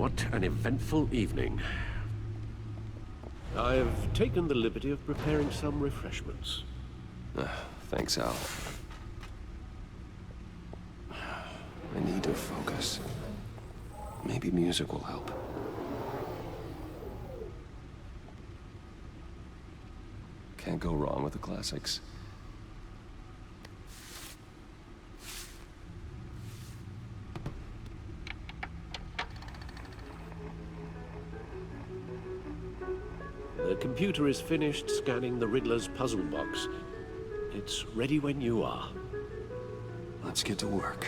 What an eventful evening. I've taken the liberty of preparing some refreshments. Thanks, Al. I need to focus. Maybe music will help. Can't go wrong with the classics. The computer is finished scanning the Riddler's puzzle box. It's ready when you are. Let's get to work.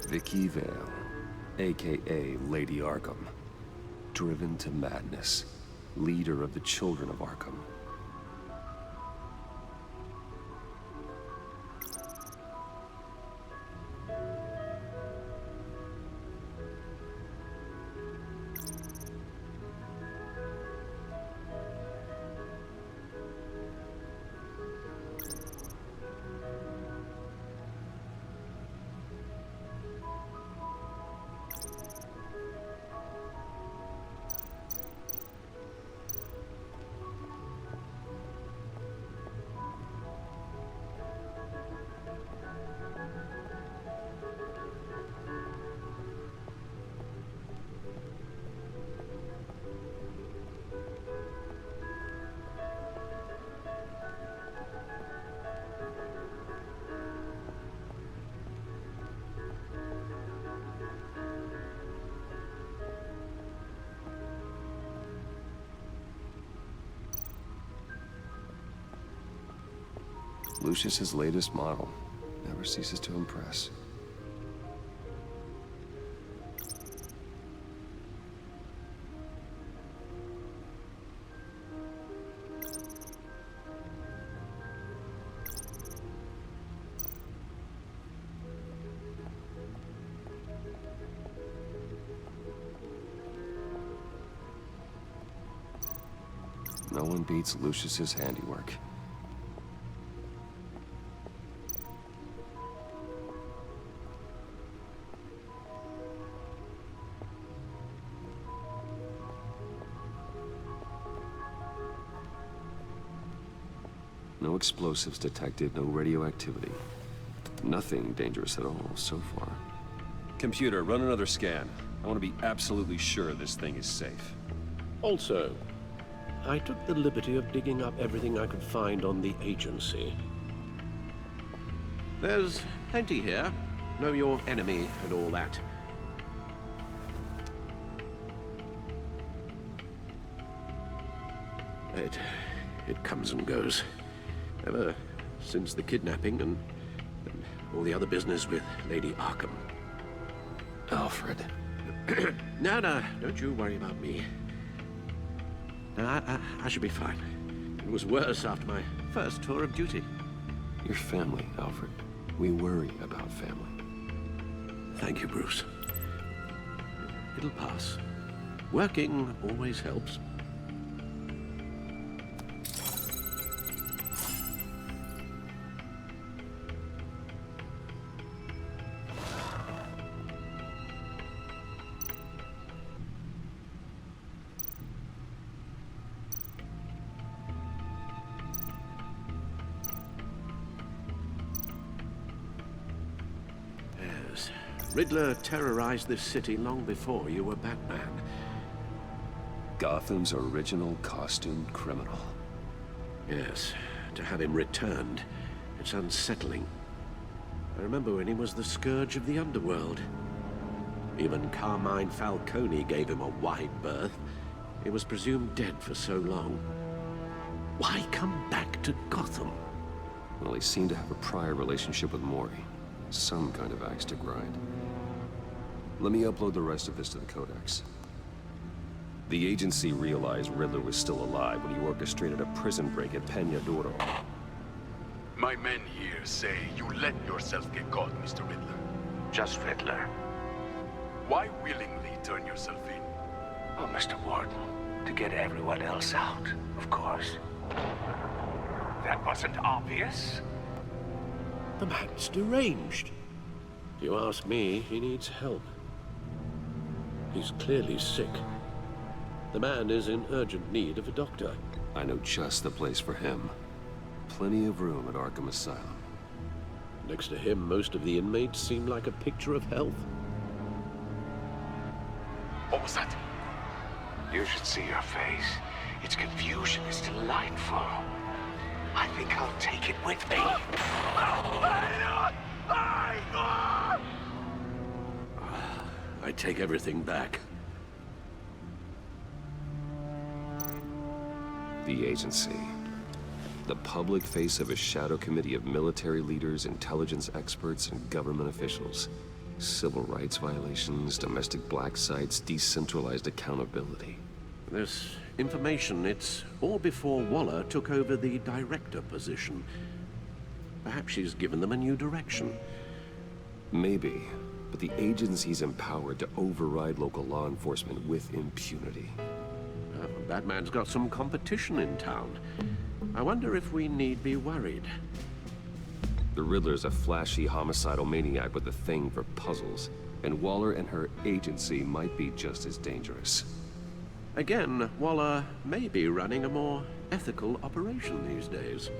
Vicky Vale, a.k.a. Lady Arkham. Driven to madness. Leader of the Children of Arkham. Lucius's latest model never ceases to impress. No one beats Lucius's handiwork. No explosives detected, no radioactivity. Nothing dangerous at all so far. Computer, run another scan. I want to be absolutely sure this thing is safe. Also, I took the liberty of digging up everything I could find on the agency. There's plenty here. Know your enemy and all that. It comes and goes. Ever since the kidnapping and all the other business with Lady Arkham. Alfred. No, don't you worry about me. No, I should be fine. It was worse after my first tour of duty. Your family, Alfred. We worry about family. Thank you, Bruce. It'll pass. Working always helps. Riddler terrorized this city long before you were Batman. Gotham's original costumed criminal. Yes, to have him returned, it's unsettling. I remember when he was the scourge of the underworld. Even Carmine Falcone gave him a wide berth. He was presumed dead for so long. Why come back to Gotham? Well, he seemed to have a prior relationship with Mori. Some kind of axe to grind. Let me upload the rest of this to the Codex. The agency realized Riddler was still alive when he orchestrated a prison break at Peñadoro. My men here say you let yourself get caught, Mr. Riddler. Just Riddler. Why willingly turn yourself in? Oh, Mr. Warden, to get everyone else out, of course. That wasn't obvious. The man's deranged. If you ask me, he needs help. He's clearly sick. The man is in urgent need of a doctor. I know just the place for him. Plenty of room at Arkham Asylum. Next to him, most of the inmates seem like a picture of health. What was that? You should see your face. Its confusion is delightful. I think I'll take it with me. I take everything back. The agency. The public face of a shadow committee of military leaders, intelligence experts, and government officials. Civil rights violations, domestic black sites, decentralized accountability. This information, it's all before Waller took over the director position. Perhaps she's given them a new direction. Maybe, but the agency's empowered to override local law enforcement with impunity. Batman's got some competition in town. I wonder if we need be worried. The Riddler's a flashy homicidal maniac with a thing for puzzles, and Waller and her agency might be just as dangerous. Again, Waller may be running a more ethical operation these days.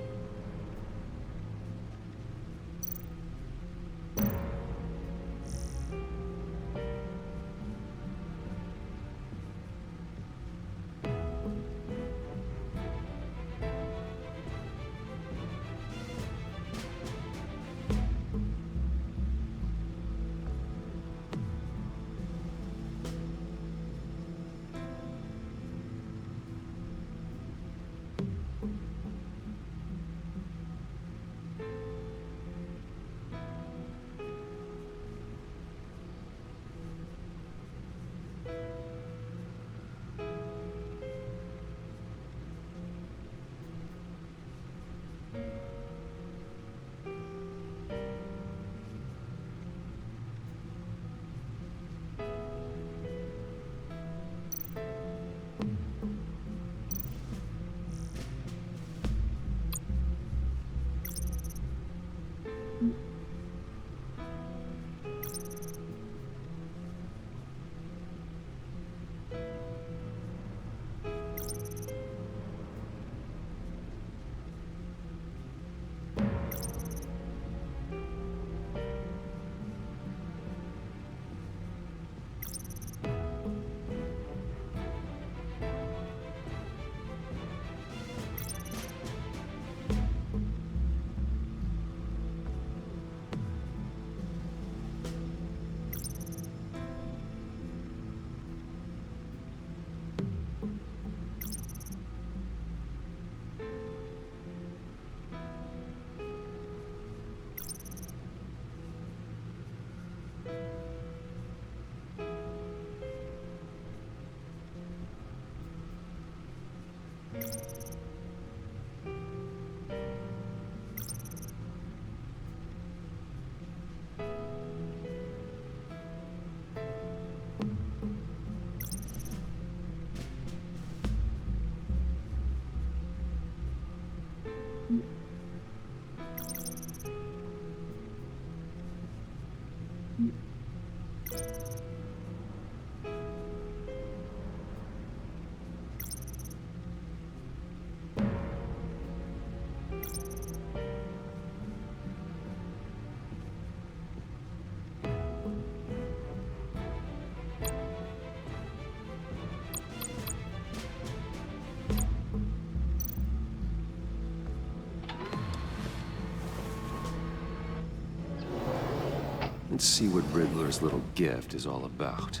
Let's see what Riddler's little gift is all about.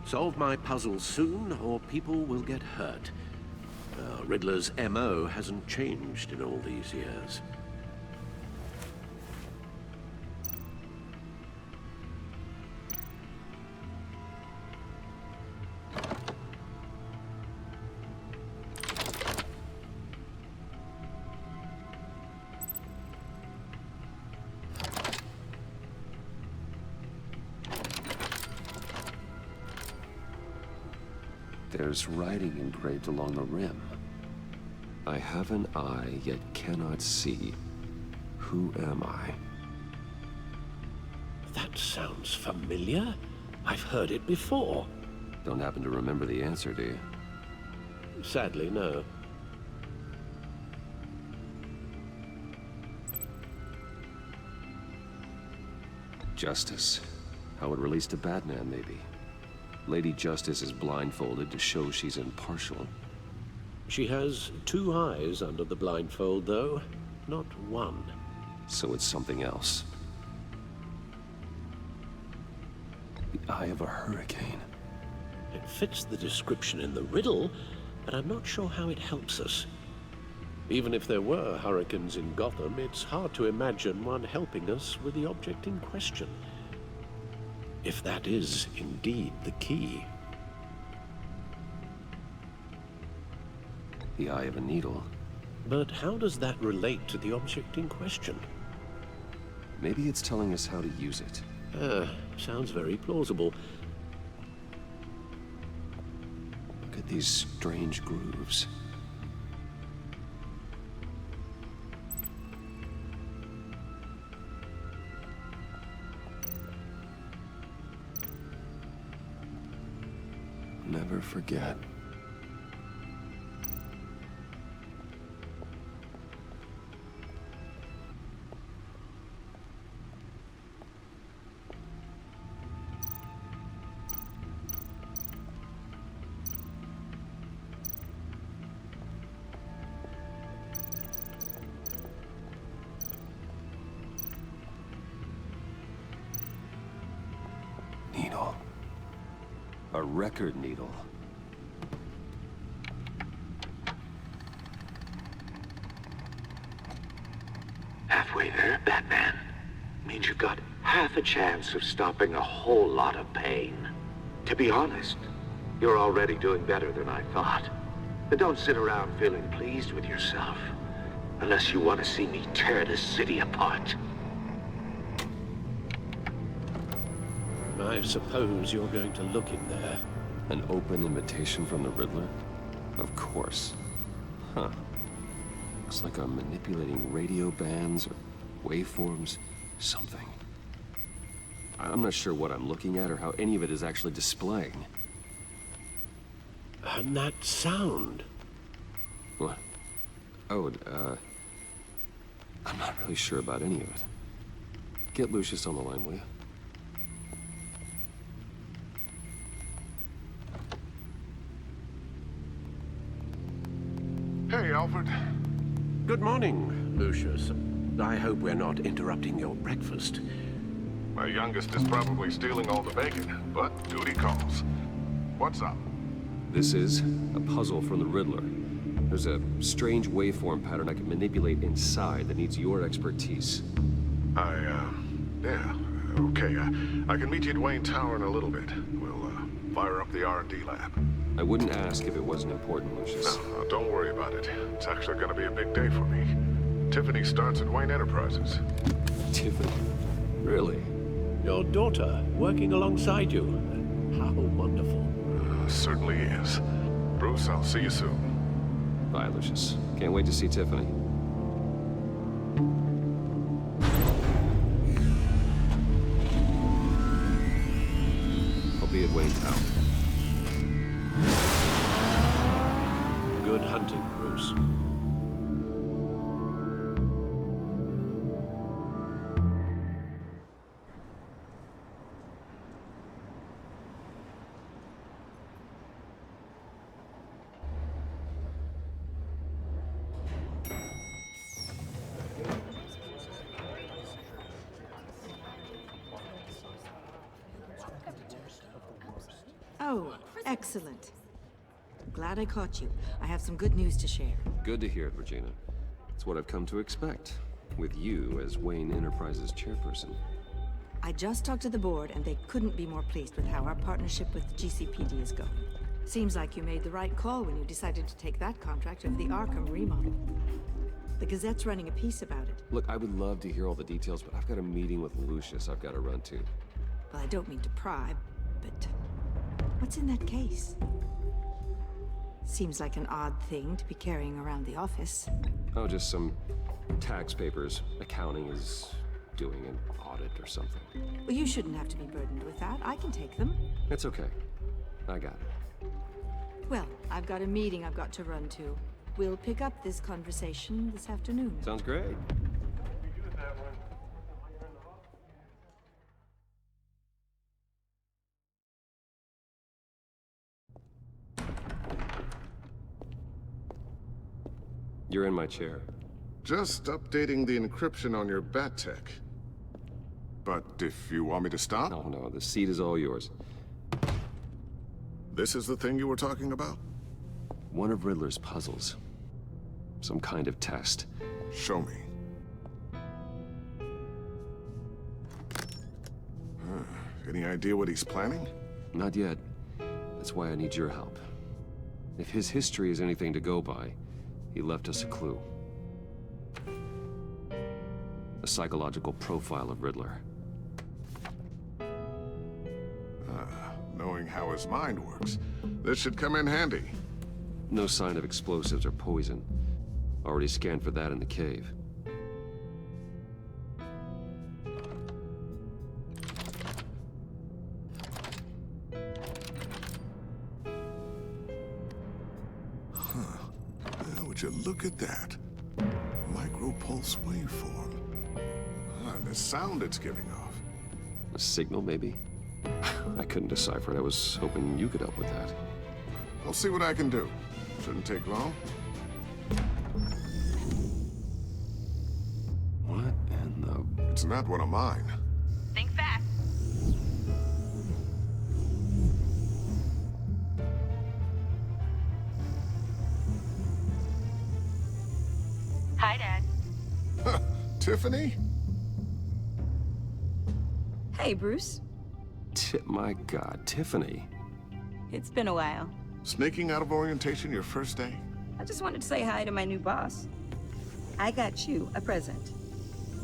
Solve my puzzle soon, or people will get hurt. Riddler's MO hasn't changed in all these years. There's writing engraved along the rim. I have an eye, yet cannot see. Who am I? That sounds familiar. I've heard it before. Don't happen to remember the answer, do you? Sadly, no. Justice. How it relates to Batman, maybe. Lady Justice is blindfolded to show she's impartial. She has 2 eyes under the blindfold, though, not 1. So it's something else. The eye of a hurricane. It fits the description in the riddle, but I'm not sure how it helps us. Even if there were hurricanes in Gotham, it's hard to imagine one helping us with the object in question. If that is indeed the key. The eye of a needle. But how does that relate to the object in question? Maybe it's telling us how to use it. Sounds very plausible. Look at these strange grooves. Never forget. Needle. A record needle. Halfway there, Batman. Means you've got half a chance of stopping a whole lot of pain. To be honest, you're already doing better than I thought. But don't sit around feeling pleased with yourself. Unless you want to see me tear this city apart. I suppose you're going to look in there. An open invitation from the Riddler? Of course. Huh. Looks like I'm manipulating radio bands or waveforms. Something. I'm not sure what I'm looking at or how any of it is actually displaying. And that sound. What? Oh, I'm not really sure about any of it. Get Lucius on the line, will you? Hey, Alfred. Good morning, Lucius. I hope we're not interrupting your breakfast. My youngest is probably stealing all the bacon, but duty calls. What's up? This is a puzzle from the Riddler. There's a strange waveform pattern I can manipulate inside that needs your expertise. Yeah, okay. I can meet you at Wayne Tower in a little bit. We'll, fire up the R&D lab. I wouldn't ask if it wasn't important, Lucius. No, don't worry about it. It's actually gonna be a big day for me. Tiffany starts at Wayne Enterprises. Tiffany? Really? Your daughter working alongside you. How wonderful. Certainly is. Bruce, I'll see you soon. Bye, Lucius. Can't wait to see Tiffany. I'll be at Wayne Tower. Good hunting, Bruce. Oh, excellent. Glad I caught you. I have some good news to share. Good to hear it, Regina. It's what I've come to expect, with you as Wayne Enterprises chairperson. I just talked to the board, and they couldn't be more pleased with how our partnership with GCPD is going. Seems like you made the right call when you decided to take that contract over the Arkham remodel. The Gazette's running a piece about it. Look, I would love to hear all the details, but I've got a meeting with Lucius I've got to run to. Well, I don't mean to pry, but what's in that case? Seems like an odd thing to be carrying around the office. Oh, just some tax papers. Accounting is doing an audit or something. Well, you shouldn't have to be burdened with that. I can take them. It's okay. I got it. Well, I've got a meeting I've got to run to. We'll pick up this conversation this afternoon. Sounds great. You're in my chair. Just updating the encryption on your bat tech. But if you want me to stop? No, the seat is all yours. This is the thing you were talking about? One of Riddler's puzzles. Some kind of test. Show me. Any idea what he's planning? Not yet. That's why I need your help. If his history is anything to go by, he left us a clue. A psychological profile of Riddler. Knowing how his mind works, this should come in handy. No sign of explosives or poison. Already scanned for that in the cave. Would you look at that? Micropulse waveform. And the sound it's giving off. A signal, maybe? I couldn't decipher it. I was hoping you could help with that. I'll see what I can do. Shouldn't take long. What in the... It's not one of mine. Think fast. Hi, Dad. Tiffany? Hey, Bruce. My God, Tiffany. It's been a while. Sneaking out of orientation your first day? I just wanted to say hi to my new boss. I got you a present.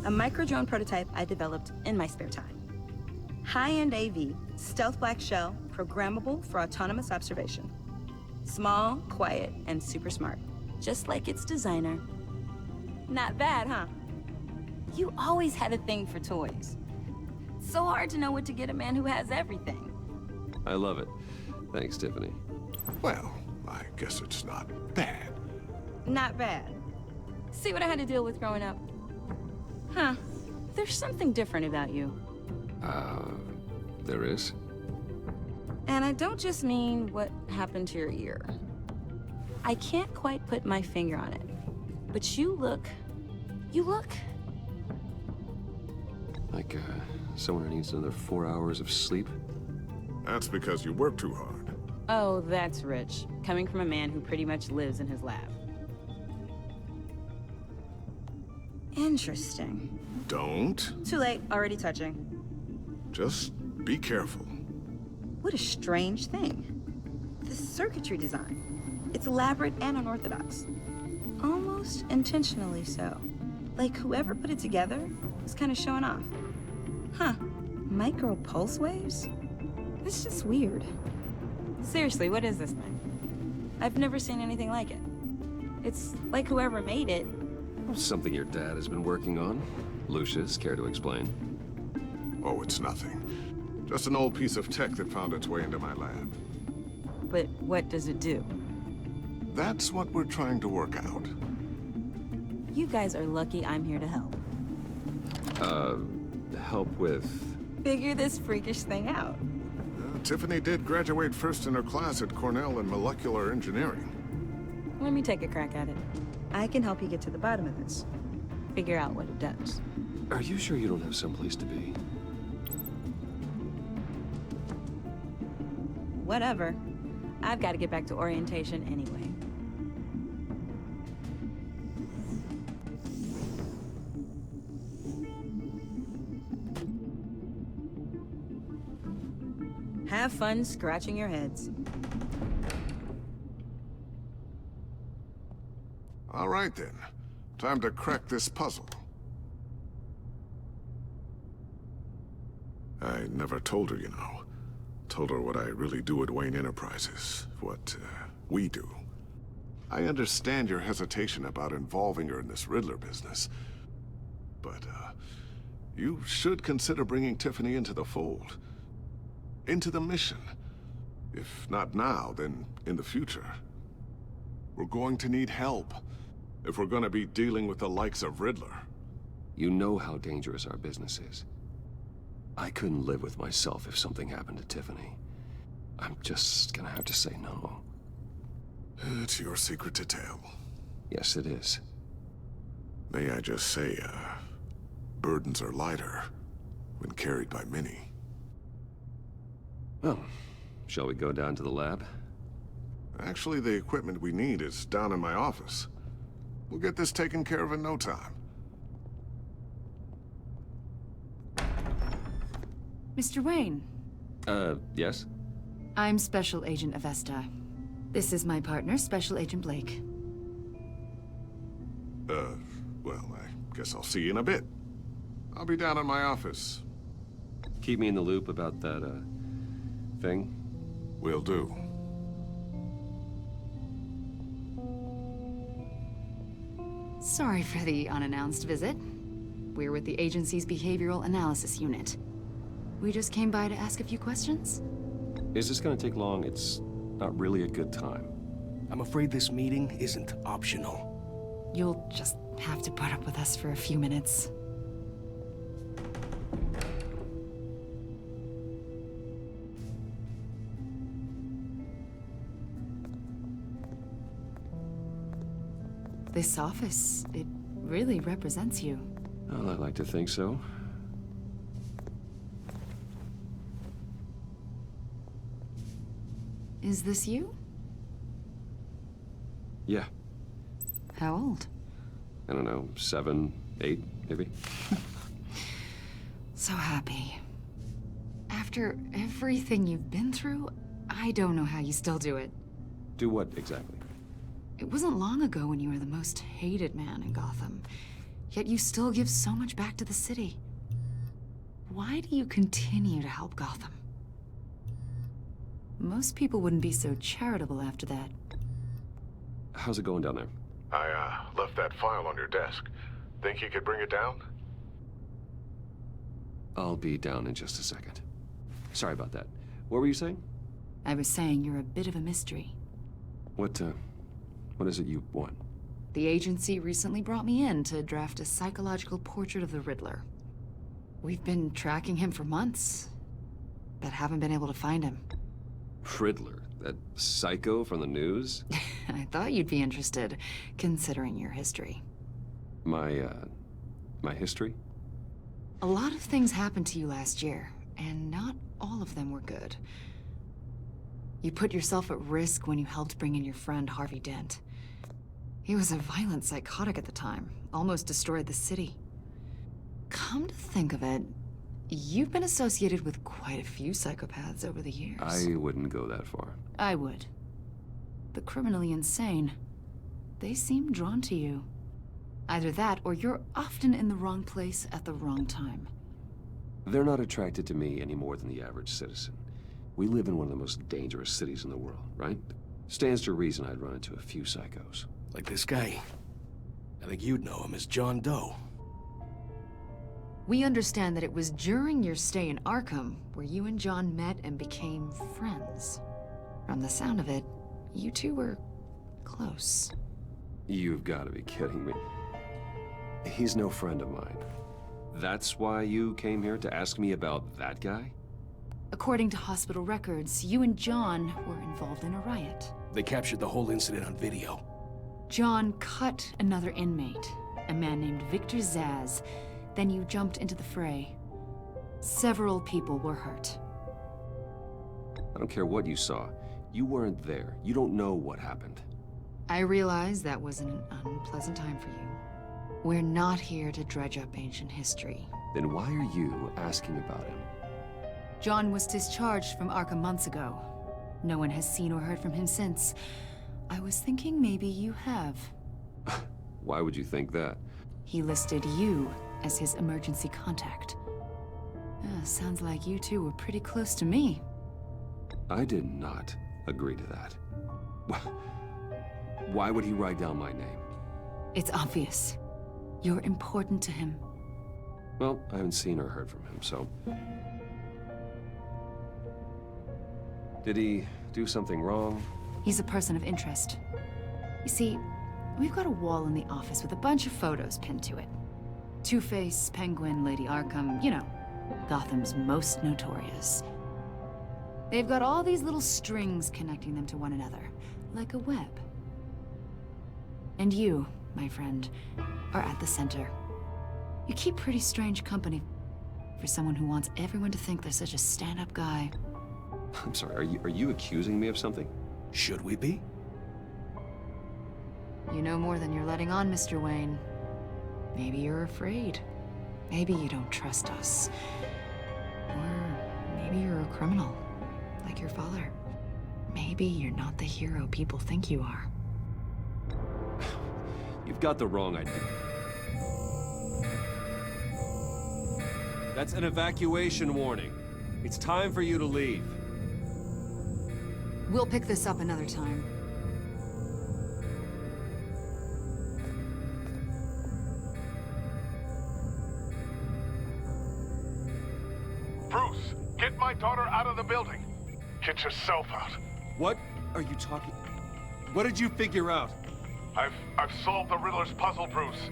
A micro-drone prototype I developed in my spare time. High-end AV, stealth black shell, programmable for autonomous observation. Small, quiet, and super smart. Just like its designer. Not bad, huh? You always had a thing for toys. So hard to know what to get a man who has everything. I love it. Thanks, Tiffany. Well, I guess it's not bad. Not bad. See what I had to deal with growing up? Huh. There's something different about you. There is? And I don't just mean what happened to your ear. I can't quite put my finger on it. But you look... Like, someone who needs another 4 hours of sleep? That's because you work too hard. Oh, that's rich. Coming from a man who pretty much lives in his lab. Interesting. Don't. Too late, already touching. Just be careful. What a strange thing. The circuitry design. It's elaborate and unorthodox. Almost intentionally so. Like whoever put it together was kind of showing off. Huh. Micro pulse waves? It's just weird. Seriously, what is this thing? I've never seen anything like it. It's like whoever made it. Something your dad has been working on. Lucius, care to explain? Oh, it's nothing. Just an old piece of tech that found its way into my lab. But what does it do? That's what we're trying to work out. You guys are lucky I'm here to help. Help with... Figure this freakish thing out. Tiffany did graduate first in her class at Cornell in molecular engineering. Let me take a crack at it. I can help you get to the bottom of this. Figure out what it does. Are you sure you don't have someplace to be? Whatever. I've got to get back to orientation anyway. Have fun scratching your heads. All right then. Time to crack this puzzle. I never told her, you know. Told her what I really do at Wayne Enterprises. What, we do. I understand your hesitation about involving her in this Riddler business. But, you should consider bringing Tiffany into the fold. Into the mission. If not now, then in the future. We're going to need help if we're going to be dealing with the likes of Riddler. You know how dangerous our business is. I couldn't live with myself if something happened to Tiffany. I'm just gonna have to say no. It's your secret to tell. Yes, it is. May I just say, burdens are lighter when carried by many. Well, shall we go down to the lab? Actually, the equipment we need is down in my office. We'll get this taken care of in no time. Mr. Wayne. Yes? I'm Special Agent Avesta. This is my partner, Special Agent Blake. Well, I guess I'll see you in a bit. I'll be down in my office. Keep me in the loop about that, thing? Will do. Sorry for the unannounced visit. We're with the agency's Behavioral Analysis Unit. We just came by to ask a few questions. Is this gonna take long? It's not really a good time. I'm afraid this meeting isn't optional. You'll just have to put up with us for a few minutes. This office, it really represents you. Well, I'd like to think so. Is this you? Yeah. How old? I don't know, 7, 8, maybe? So happy. After everything you've been through, I don't know how you still do it. Do what, exactly? It wasn't long ago when you were the most hated man in Gotham, yet you still give so much back to the city. Why do you continue to help Gotham? Most people wouldn't be so charitable after that. How's it going down there? I, left that file on your desk. Think you could bring it down? I'll be down in just a second. Sorry about that. What were you saying? I was saying you're a bit of a mystery. What is it you want? The agency recently brought me in to draft a psychological portrait of the Riddler. We've been tracking him for months, but haven't been able to find him. Riddler? That psycho from the news? I thought you'd be interested, considering your history. My history? A lot of things happened to you last year, and not all of them were good. You put yourself at risk when you helped bring in your friend Harvey Dent. He was a violent psychotic at the time, almost destroyed the city. Come to think of it, you've been associated with quite a few psychopaths over the years. I wouldn't go that far. I would. The criminally insane, they seem drawn to you. Either that, or you're often in the wrong place at the wrong time. They're not attracted to me any more than the average citizen. We live in one of the most dangerous cities in the world, right? Stands to reason I'd run into a few psychos. Like this guy. I think you'd know him as John Doe. We understand that it was during your stay in Arkham where you and John met and became friends. From the sound of it, you two were close. You've got to be kidding me. He's no friend of mine. That's why you came here to ask me about that guy? According to hospital records, you and John were involved in a riot. They captured the whole incident on video. John cut another inmate, a man named Victor Zsasz. Then you jumped into the fray. Several people were hurt. I don't care what you saw. You weren't there. You don't know what happened. I realize that was an unpleasant time for you. We're not here to dredge up ancient history. Then why are you asking about him? John was discharged from Arkham months ago. No one has seen or heard from him since. I was thinking maybe you have. Why would you think that? He listed you as his emergency contact. Sounds like you two were pretty close to me. I did not agree to that. Why would he write down my name? It's obvious. You're important to him. Well, I haven't seen or heard from him, so... Did he do something wrong? He's a person of interest. You see, we've got a wall in the office with a bunch of photos pinned to it. Two-Face, Penguin, Lady Arkham, you know, Gotham's most notorious. They've got all these little strings connecting them to one another, like a web. And you, my friend, are at the center. You keep pretty strange company for someone who wants everyone to think they're such a stand-up guy. I'm sorry, are you accusing me of something? Should we be? You know more than you're letting on, Mr. Wayne. Maybe you're afraid. Maybe you don't trust us. Or maybe you're a criminal, like your father. Maybe you're not the hero people think you are. You've got the wrong idea. That's an evacuation warning. It's time for you to leave. We'll pick this up another time. Bruce, get my daughter out of the building. Get yourself out. What are you talking? What did you figure out? I've solved the Riddler's puzzle, Bruce.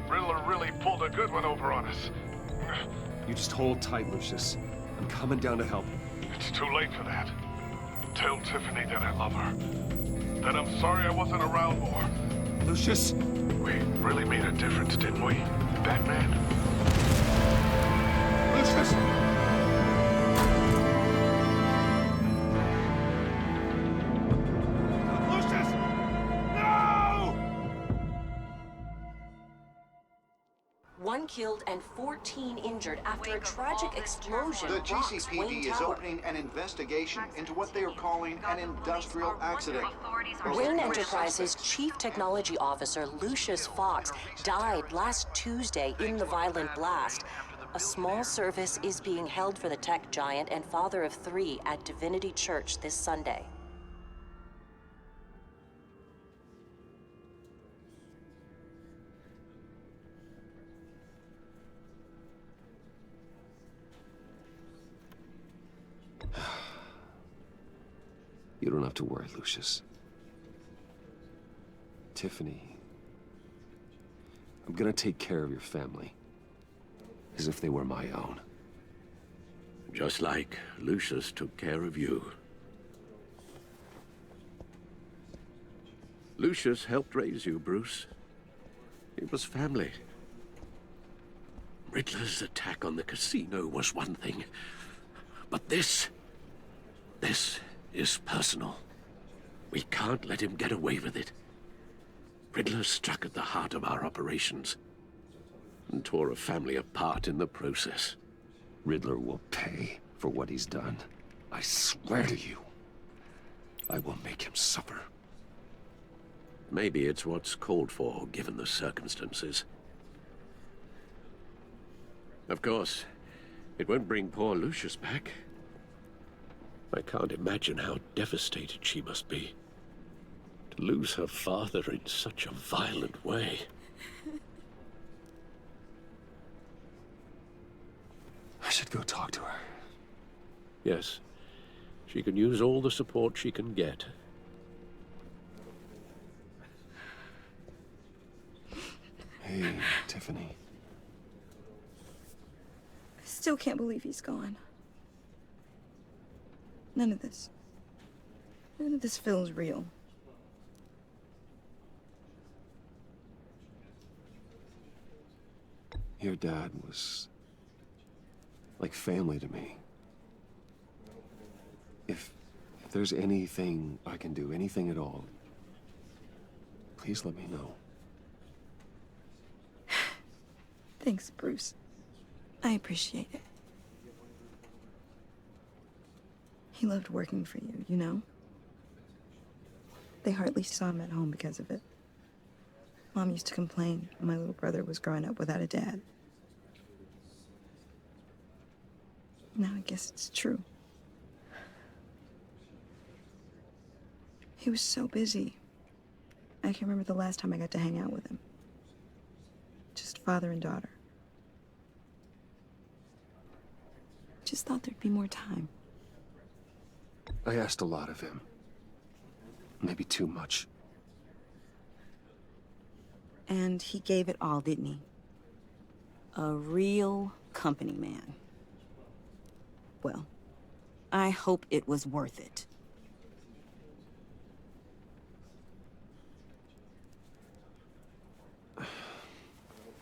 Riddler really pulled a good one over on us. You just hold tight, Lucius. I'm coming down to help. It's too late for that. Tell Tiffany that I love her. That I'm sorry I wasn't around more. Lucius! We really made a difference, didn't we, Batman? Lucius! One killed and 14 injured after a tragic explosion. The GCPD is opening an investigation into what they are calling an industrial accident. Wayne Enterprises' Chief Technology Officer Lucius Fox died last Tuesday in the violent blast. A small service is being held for the tech giant and father of 3 at Divinity Church this Sunday. You don't have to worry, Lucius. Tiffany, I'm gonna take care of your family. As if they were my own. Just like Lucius took care of you. Lucius helped raise you, Bruce. It was family. Riddler's attack on the casino was one thing. But this is personal. We can't let him get away with it. Riddler struck at the heart of our operations and tore a family apart in the process. Riddler will pay for what he's done. I swear to you, I will make him suffer. Maybe it's what's called for, given the circumstances. Of course, it won't bring poor Lucius back. I can't imagine how devastated she must be. To lose her father in such a violent way. I should go talk to her. Yes. She can use all the support she can get. Hey, Tiffany. I still can't believe he's gone. None of this feels real. Your dad was like family to me. If there's anything I can do, anything at all, please let me know. Thanks, Bruce. I appreciate it. He loved working for you, you know? They hardly saw him at home because of it. Mom used to complain my little brother was growing up without a dad. Now I guess it's true. He was so busy. I can remember the last time I got to hang out with him. Just father and daughter. Just thought there'd be more time. I asked a lot of him. Maybe too much. And he gave it all, didn't he? A real company man. Well, I hope it was worth it.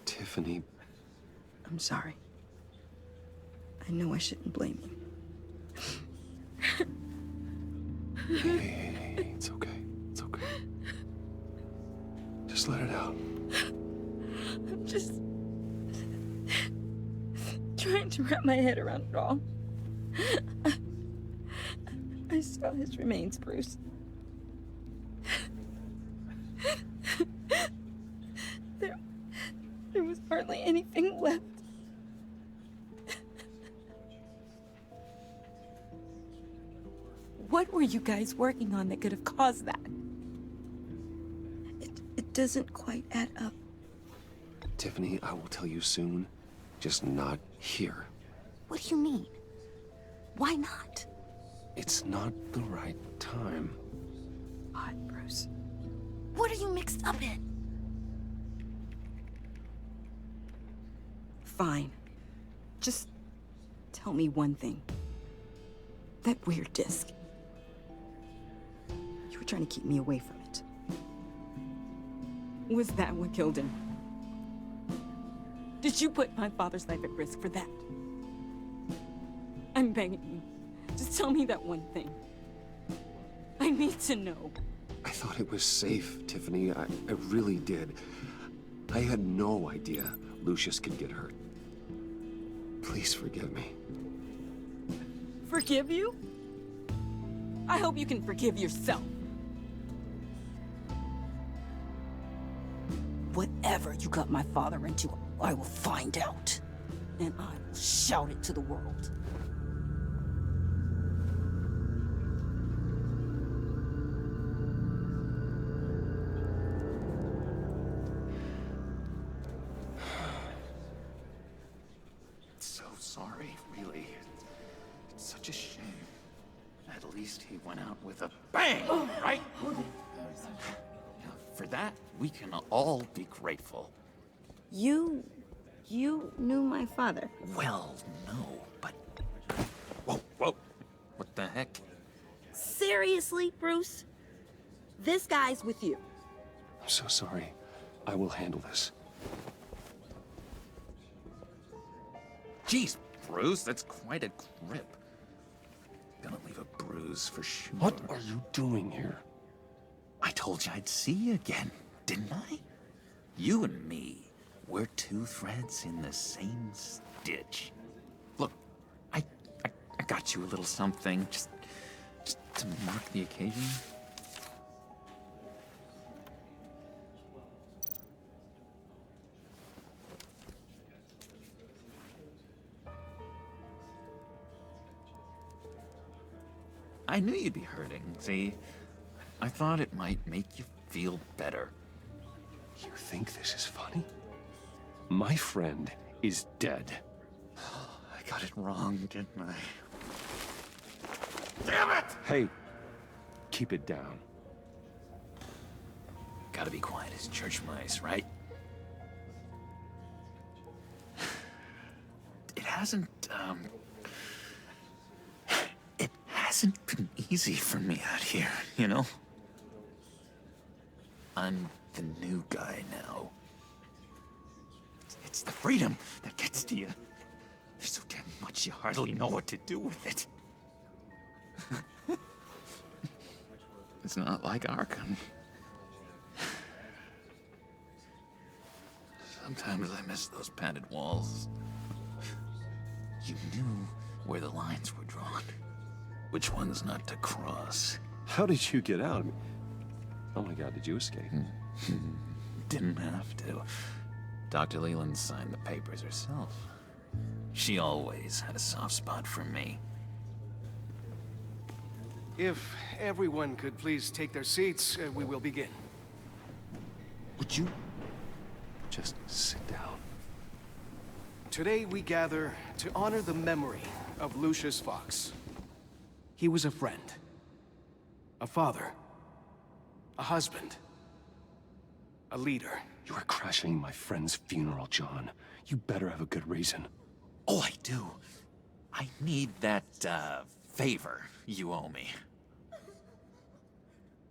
Tiffany. I'm sorry. I know I shouldn't blame you. Hey, it's okay. It's okay. Just let it out. I'm just trying to wrap my head around it all. I saw his remains, Bruce. There was hardly anything left. What were you guys working on that could have caused that? It doesn't quite add up. Tiffany, I will tell you soon. Just not here. What do you mean? Why not? It's not the right time. Odd, Bruce. What are you mixed up in? Fine. Just tell me one thing. That weird disc. You were trying to keep me away from it. Was that what killed him? Did you put my father's life at risk for that? I'm begging you. Just tell me that one thing. I need to know. I thought it was safe, Tiffany. I really did. I had no idea Lucius could get hurt. Please forgive me. Forgive you? I hope you can forgive yourself. Whatever you got my father into, I will find out. And I will shout it to the world. So sorry, really. It's such a shame. At least he went out with a bang, right? For that, we can all be grateful. You knew my father? Well, no, but... Whoa. What the heck? Seriously, Bruce? This guy's with you. I'm so sorry. I will handle this. Jeez, Bruce, that's quite a grip. Gonna leave a bruise for sure. What are you doing here? I told you I'd see you again, didn't I? You and me, we're two threads in the same stitch. Look, I got you a little something, just to mark the occasion. I knew you'd be hurting, see? I thought it might make you feel better. You think this is funny? My friend is dead. I got it wrong, didn't I? Damn it! Hey, keep it down. Gotta be quiet as church mice, right? It hasn't been easy for me out here, you know? I'm the new guy now. It's the freedom that gets to you. There's so damn much you hardly know what to do with it. It's not like Arkham. Sometimes I miss those padded walls. You knew where the lines were drawn. Which ones not to cross. How did you get out? I mean, oh my God, did you escape? Didn't have to. Dr. Leland signed the papers herself. She always had a soft spot for me. If everyone could please take their seats, we will begin. Would you just sit down? Today we gather to honor the memory of Lucius Fox. He was a friend, a father, a husband, a leader. You are crashing my friend's funeral, John. You better have a good reason. Oh, I do. I need that, favor you owe me.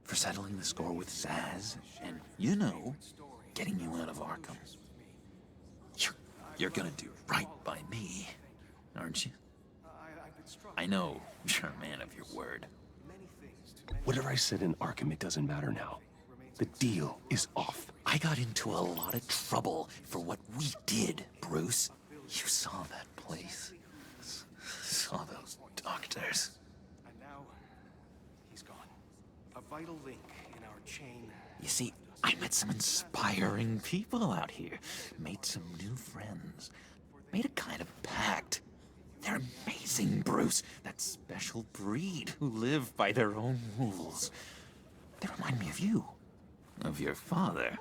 For settling the score with Zaz, and, you know, getting you out of Arkham. You're gonna do right by me, aren't you? I know you're a man of your word. Whatever I said in Arkham, it doesn't matter now. The deal is off. I got into a lot of trouble for what we did, Bruce. You saw that place. Saw those doctors. And now, he's gone. A vital link in our chain. You see, I met some inspiring people out here. Made some new friends. Made a kind of pact. They're amazing, Bruce. That special breed who live by their own rules. They remind me of you. Of your father.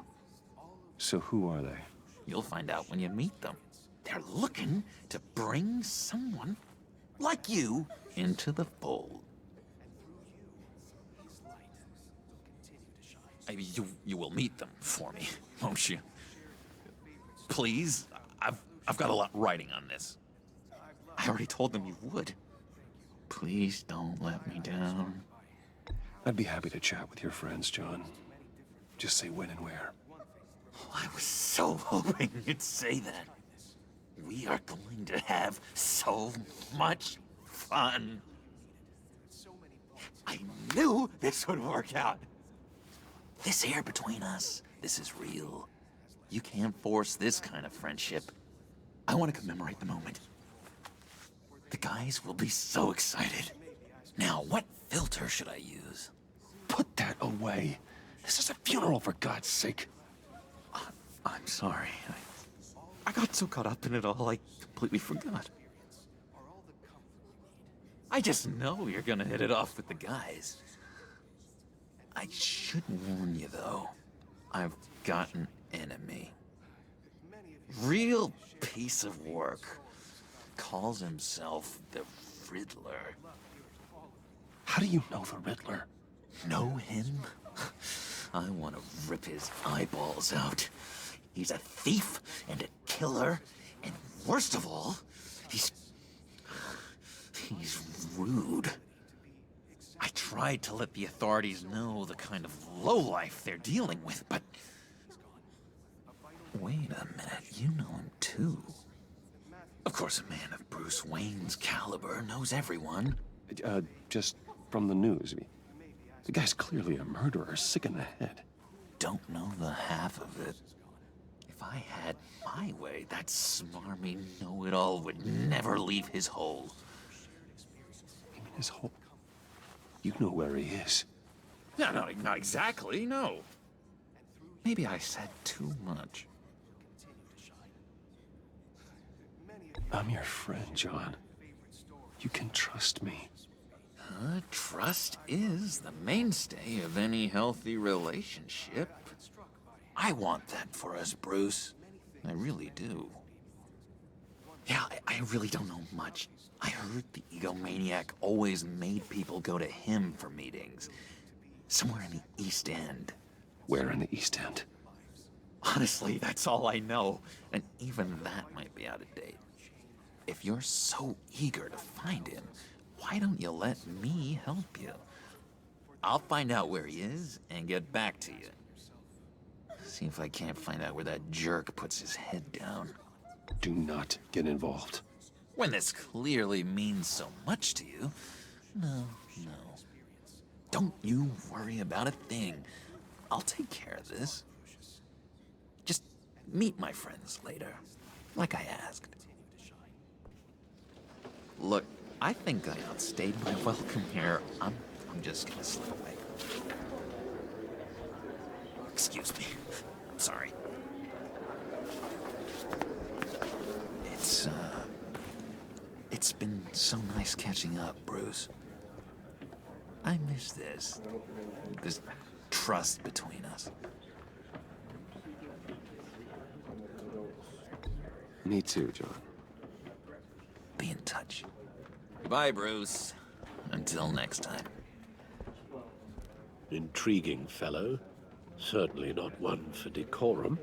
So who are they? You'll find out when you meet them. They're looking to bring someone like you into the fold. You will meet them for me, won't you? Please? I've got a lot writing on this. I already told them you would. Please don't let me down. I'd be happy to chat with your friends, John. Just say when and where. Oh, I was so hoping you'd say that. We are going to have so much fun. I knew this would work out. This air between us, this is real. You can't force this kind of friendship. I want to commemorate the moment. The guys will be so excited. Now, what filter should I use? Put that away. This is a funeral, for God's sake. I'm sorry. I got so caught up in it all, I completely forgot. I just know you're gonna hit it off with the guys. I should warn you, though. I've got an enemy. Real piece of work. Calls himself the Riddler. How do you know the Riddler? Know him? I want to rip his eyeballs out. He's a thief and a killer, and worst of all, he's rude. I tried to let the authorities know the kind of lowlife they're dealing with, but... Wait a minute, you know him too. Of course, a man of Bruce Wayne's caliber knows everyone. Just from the news. The guy's clearly a murderer, sick in the head. Don't know the half of it. If I had my way, that smarmy know-it-all would never leave his hole. You mean his hole? You know where he is. No, not exactly, no. Maybe I said too much. I'm your friend, John. You can trust me. Trust is the mainstay of any healthy relationship. I want that for us, Bruce. I really do. Yeah, I really don't know much. I heard the egomaniac always made people go to him for meetings. Somewhere in the East End. Where in the East End? Honestly, that's all I know. And even that might be out of date. If you're so eager to find him, why don't you let me help you? I'll find out where he is and get back to you. See if I can't find out where that jerk puts his head down. Do not get involved. When this clearly means so much to you, no, No. Don't you worry about a thing. I'll take care of this. Just meet my friends later, like I asked. Look, I think I outstayed my welcome here. I'm just gonna slip away. Excuse me. Sorry. It's been so nice catching up, Bruce. I miss this trust between us. Me too, John. Be in touch. Goodbye, Bruce. Until next time. Intriguing fellow. Certainly not one for decorum.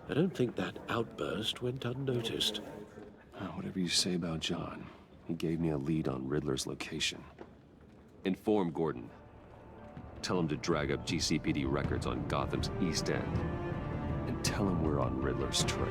I don't think that outburst went unnoticed. Whatever you say about John, he gave me a lead on Riddler's location. Inform Gordon. Tell him to drag up GCPD records on Gotham's East End. And tell him we're on Riddler's trail.